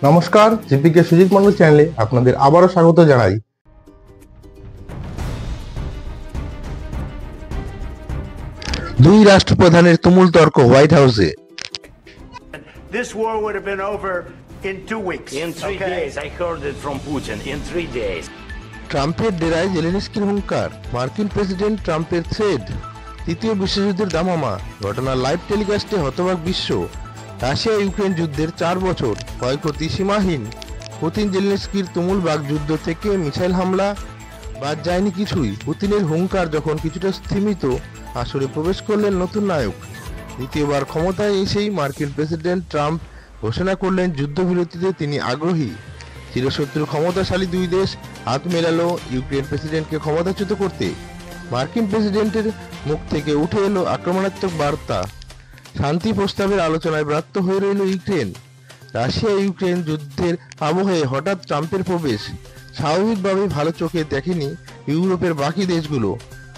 নমস্কার, জিপিকে সুজিত মন্ডল চ্যানেলে আপনাদের আবারও স্বাগত জানাই। দুই রাষ্ট্রপ্রধানের তুমুল তর্ক হোয়াইট হাউসে। This war would have been over in 2 weeks. In 3 days, I heard it from Putin. In 3 days. ট্রাম্পের ডেরায় জেলেনস্কির হুঙ্কার, মার্কিন প্রেসিডেন্ট ট্রাম্পের থ্রেড, তৃতীয় বিশ্বযুদ্ধের দামামা, ঘটনার লাইভ টেলিকাস্টে হতবাক বিশ্ব, রাশিয়া ইউক্রেন যুদ্ধের 4 বছর, ক্ষয়ক্ষতি সীমাহীন, পুতিন জেলেনস্কির তুমুল বাগযুদ্ধ থেকে মিসাইল হামলা, বাদ যায়নি কিছুই। পুতিনের হুঙ্কার যখন কিছুটা স্থিমিত, আসরে প্রবেশ করলেন নতুন নায়ক। দ্বিতীয়বার ক্ষমতায় এসেই মার্কিন প্রেসিডেন্ট ট্রাম্প ঘোষণা করলেন যুদ্ধবিরতিতে তিনি আগ্রহী। চিরশত্রু ক্ষমতাশালী দুই দেশ হাত মেলালো ইউক্রেন প্রেসিডেন্টকে ক্ষমতাচ্যুত করতে। মার্কিন প্রেসিডেন্টের মুখ থেকে উঠে এলো আক্রমণাত্মক বার্তা। শান্তি প্রস্তাবের আলোচনায় ব্যর্থ হয়ে রইল ইউক্রেন। রাশিয়া ইউক্রেন যুদ্ধের আবহে হঠাৎ ট্রাম্পের প্রবেশ স্বাভাবিকভাবেই ভালো চোখে দেখেনি ইউরোপের বাকি দেশগুলো।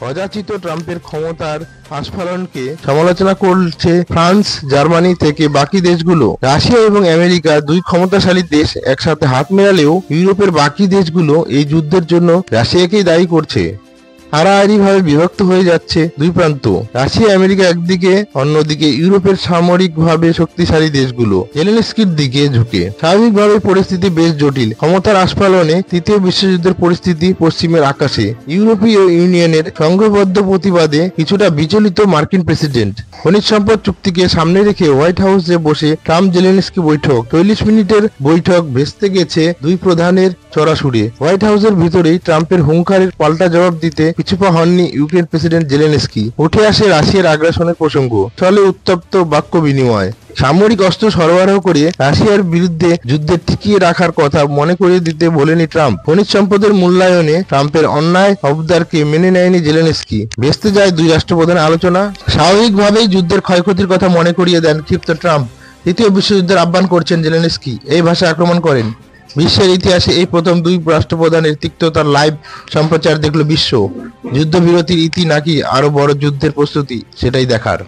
অযাচিত ট্রাম্পের ক্ষমতার আস্ফালনকে সমালোচনা করছে ফ্রান্স, জার্মানি থেকে বাকি দেশগুলো। রাশিয়া এবং আমেরিকা দুই ক্ষমতাশালী দেশ একসাথে হাত মেলালেও ইউরোপের বাকি দেশগুলো এই যুদ্ধের জন্য রাশিয়াকেই দায়ী করছে। হারাহারি ভাবে বিভক্ত হয়ে যাচ্ছে দুই প্রান্ত, রাশিয়া আমেরিকা একদিকে, অন্যদিকে ইউরোপের সামরিকভাবে শক্তিশালী দেশগুলো জেলেনস্কির দিকে ঝুঁকে। স্বাভাবিকভাবে পরিস্থিতি বেশ জটিল। ক্ষমতার আস্ফালনে তৃতীয় বিশ্বযুদ্ধের পরিস্থিতি পশ্চিমের আকাশে। ইউরোপীয় ইউনিয়নের সংঘবদ্ধ প্রতিবাদে কিছুটা বিচলিত মার্কিন প্রেসিডেন্ট। খনিজ সম্পদ চুক্তিকে সামনে রেখে হোয়াইট হাউসে বসে ট্রাম্প জেলেনস্কি বৈঠক। ৪০ মিনিটের বৈঠক ভেস্তে গেছে দুই প্রধানের চড়াসুরে। হোয়াইট হাউসের ভিতরেই ট্রাম্পের হুঙ্কারের পাল্টা জবাব দিতে পিছুপা হননি ইউক্রেন প্রেসিডেন্ট জেলেনস্কি। উঠে আসে রাশিয়ার আগ্রাসনের প্রসঙ্গ, চলে উত্তপ্ত বাক্য বিনিময়। সামরিক অস্ত্র সরবরাহ করে রাশিয়ার বিরুদ্ধে যুদ্ধে টিকিয়ে রাখার কথা মনে করিয়ে দিতে বলেনি ট্রাম্প। খনিজ সম্পদের মূল্যায়নে ট্রাম্পের অন্যায় অবদারকে মেনে নেয়নি জেলেনস্কি। ভেস্তে যায় দুই রাষ্ট্রপ্রধানের আলোচনা। স্বাভাবিকভাবেই যুদ্ধের ক্ষয়ক্ষতির কথা মনে করিয়ে দেন ক্ষিপ্ত ট্রাম্প। তৃতীয় বিশ্বযুদ্ধের আহ্বান করছেন জেলেনস্কি, এই ভাষায় আক্রমণ করেন। বিশ্বের ইতিহাসে এই প্রথম দুই রাষ্ট্রপ্রধানের তিক্ততার লাইভ সম্প্রচার দেখল বিশ্ব। যুদ্ধবিরতির ইতি নাকি আরো বড় যুদ্ধের প্রস্তুতি, সেটাই দেখার।